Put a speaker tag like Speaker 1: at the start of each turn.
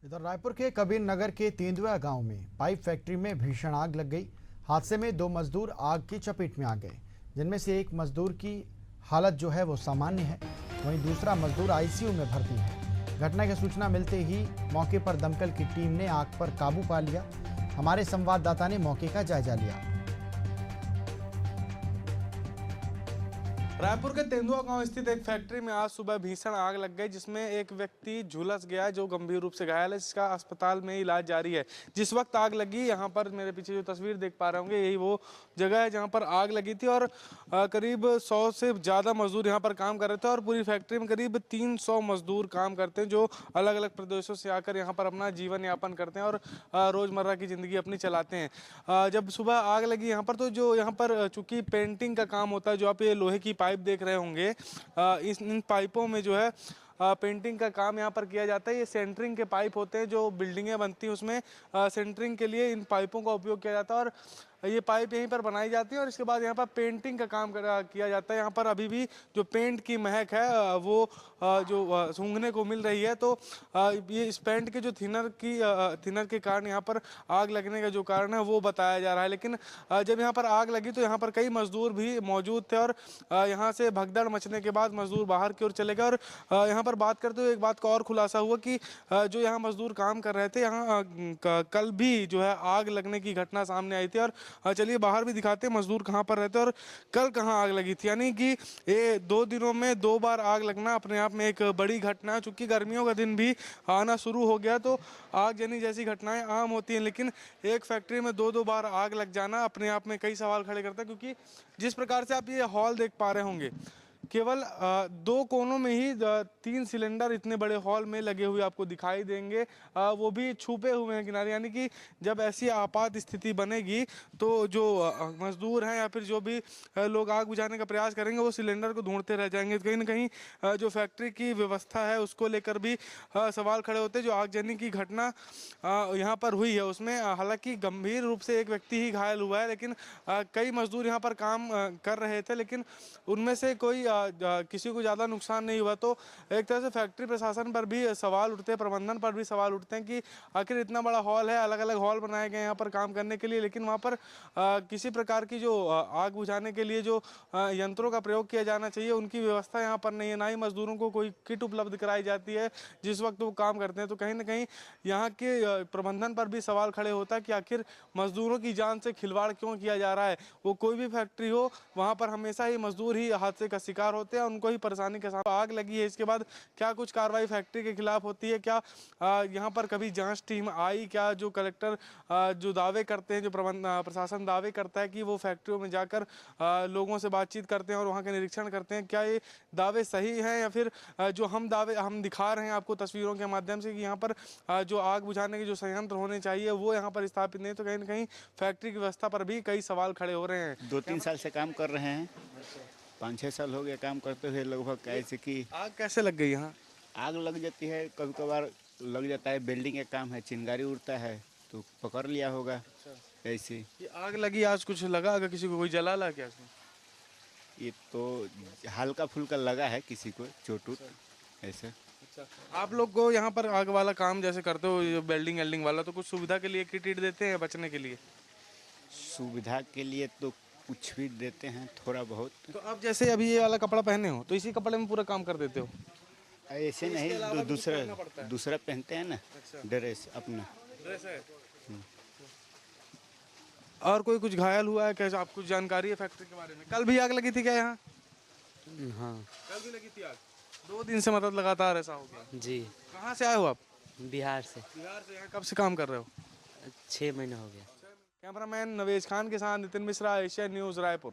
Speaker 1: इधर रायपुर के कबीर नगर के तेंदुआ गांव में पाइप फैक्ट्री में भीषण आग लग गई। हादसे में 2 मजदूर आग की चपेट में आ गए, जिनमें से एक मजदूर की हालत जो है वो सामान्य है, वहीं दूसरा मजदूर आईसीयू में भर्ती है। घटना की सूचना मिलते ही मौके पर दमकल की टीम ने आग पर काबू पा लिया। हमारे संवाददाता ने मौके का जायजा लिया।
Speaker 2: रायपुर के तेंदुआ गांव स्थित एक फैक्ट्री में आज सुबह भीषण आग लग गई, जिसमें एक व्यक्ति झुलस गया जो गंभीर रूप से घायल है, जिसका अस्पताल में इलाज जारी है। जिस वक्त आग लगी, यहां पर मेरे पीछे जो तस्वीर देख पा रहे होंगे, यही वो जगह है जहां पर आग लगी थी और करीब 100 से ज़्यादा मजदूर यहां पर काम कर रहे थे और पूरी फैक्ट्री में करीब 300 मजदूर काम करते हैं, जो अलग अलग प्रदेशों से आकर यहाँ पर अपना जीवन यापन करते हैं और रोज़मर्रा की ज़िंदगी अपनी चलाते हैं। जब सुबह आग लगी यहाँ पर, तो जो यहाँ पर चूँकि पेंटिंग का काम होता है, जो आप ये लोहे की पाइप देख रहे होंगे, इन पाइपों में जो है पेंटिंग का काम यहाँ पर किया जाता है। ये सेंटरिंग के पाइप होते हैं, जो बिल्डिंगें बनती हैं उसमें सेंटरिंग के लिए इन पाइपों का उपयोग किया जाता है और ये पाइप यहीं पर बनाई जाती है और इसके बाद यहाँ पर पेंटिंग का काम किया जाता है। यहाँ पर अभी भी जो पेंट की महक है वो जो सूंघने को मिल रही है। तो ये इस पेंट के जो थिनर के कारण यहाँ पर आग लगने का जो कारण है वो बताया जा रहा है। लेकिन जब यहाँ पर आग लगी तो यहाँ पर कई मजदूर भी मौजूद थे और यहाँ से भगदड़ मचने के बाद मजदूर बाहर की ओर चले गए। और यहाँ पर बात करते हुए एक बात का और खुलासा हुआ कि जो यहाँ मजदूर काम कर रहे थे, यहाँ कल भी जो है आग लगने की घटना सामने आई थी। और चलिए बाहर भी दिखाते हैं मजदूर कहाँ पर रहते हैं और कल कहाँ आग लगी थी। यानी कि ये 2 दिनों में 2 बार आग लगना अपने आप में एक बड़ी घटना है। चूंकि गर्मियों का दिन भी आना शुरू हो गया तो आगजनी जैसी घटनाएं आम होती हैं, लेकिन एक फैक्ट्री में 2 बार आग लग जाना अपने आप में कई सवाल खड़े करता है। क्योंकि जिस प्रकार से आप ये हॉल देख पा रहे होंगे, केवल 2 कोनों में ही 3 सिलेंडर इतने बड़े हॉल में लगे हुए आपको दिखाई देंगे, वो भी छुपे हुए हैं किनारे। यानी कि जब ऐसी आपात स्थिति बनेगी तो जो मजदूर हैं या फिर जो भी लोग आग बुझाने का प्रयास करेंगे, वो सिलेंडर को ढूंढते रह जाएंगे। कहीं ना कहीं जो फैक्ट्री की व्यवस्था है उसको लेकर भी सवाल खड़े होते हैं। जो आगजनी की घटना यहाँ पर हुई है उसमें हालांकि गंभीर रूप से एक व्यक्ति ही घायल हुआ है, लेकिन कई मजदूर यहाँ पर काम कर रहे थे, लेकिन उनमें से कोई किसी को ज़्यादा नुकसान नहीं हुआ। तो एक तरह से फैक्ट्री प्रशासन पर भी सवाल उठते हैं, प्रबंधन पर भी सवाल उठते हैं कि आखिर इतना बड़ा हॉल है, अलग अलग हॉल बनाए गए यहाँ पर काम करने के लिए, लेकिन वहाँ पर किसी प्रकार की जो आग बुझाने के लिए जो यंत्रों का प्रयोग किया जाना चाहिए, उनकी व्यवस्था यहाँ पर नहीं है। ना ही मजदूरों को कोई किट उपलब्ध कराई जाती है जिस वक्त वो काम करते हैं। तो कहीं ना कहीं यहाँ के प्रबंधन पर भी सवाल खड़े होता है कि आखिर मजदूरों की जान से खिलवाड़ क्यों किया जा रहा है। वो कोई भी फैक्ट्री हो, वहाँ पर हमेशा ही मजदूर ही हादसे का शिकार होते हैं, उनको ही परेशानी के साथ आग लगी है। इसके बाद क्या कुछ कार्रवाई फैक्ट्री के खिलाफ होती है, क्या यहाँ पर कभी जांच टीम आई, क्या जो कलेक्टर जो दावे करते हैं, जो प्रशासन दावे करता है कि वो फैक्ट्रियों में जाकर लोगों से बातचीत करते हैं और वहाँ के निरीक्षण करते हैं, क्या ये दावे सही हैं या फिर जो हम दिखा रहे हैं आपको तस्वीरों के माध्यम से कि यहाँ पर जो आग बुझाने के जो संयंत्र होने चाहिए वो यहाँ पर स्थापित नहीं। तो कहीं ना कहीं फैक्ट्री की व्यवस्था पर भी कई सवाल खड़े हो रहे हैं।
Speaker 3: 2-3 साल से काम कर रहे हैं, 5-6 साल हो गया काम करते हुए लगभग। ऐसे कि
Speaker 2: आग कैसे लग गई यहाँ?
Speaker 3: आग लग जाती है, कभी कभार लग जाता है। बिल्डिंग का काम है, चिंगारी उड़ता है तो पकड़ लिया होगा। ऐसे
Speaker 2: ये आग लगी, आज कुछ लगा अगर किसी को, कोई जला ला क्या इसमें?
Speaker 3: ये तो हल्का फुल्का लगा है, किसी को चोट ऐसे।
Speaker 2: अच्छा, आप लोग को यहाँ पर आग वाला काम जैसे करते हो, ये वेल्डिंग एल्डिंग वाला, तो कुछ सुविधा के लिए किट इट देते हैं बचने के लिए?
Speaker 3: सुविधा के लिए तो कुछ भी देते हैं, थोड़ा बहुत।
Speaker 2: तो आप जैसे अभी ये वाला कपड़ा पहने हो तो इसी कपड़े में पूरा काम कर देते हो?
Speaker 3: ऐसे नहीं, दूसरा पहनते हैं ना। ड्रेस अपना
Speaker 2: ड्रेस है। और कोई कुछ घायल हुआ है क्या? आप कुछ जानकारी है फैक्ट्री के बारे में? कल भी आग लगी थी क्या यहाँ?
Speaker 4: हाँ
Speaker 2: कल भी लगी थी आग। 2 दिन से मतलब लगातार ऐसा हो गया
Speaker 4: जी।
Speaker 2: कहाँ से आए हो आप?
Speaker 4: बिहार से।
Speaker 2: बिहार से। यहाँ कब से काम कर रहे हो?
Speaker 4: 6 महीना हो गया।
Speaker 2: कैमरामैन नवेश खान के साथ नितिन मिश्रा, एशिया न्यूज़, रायपुर।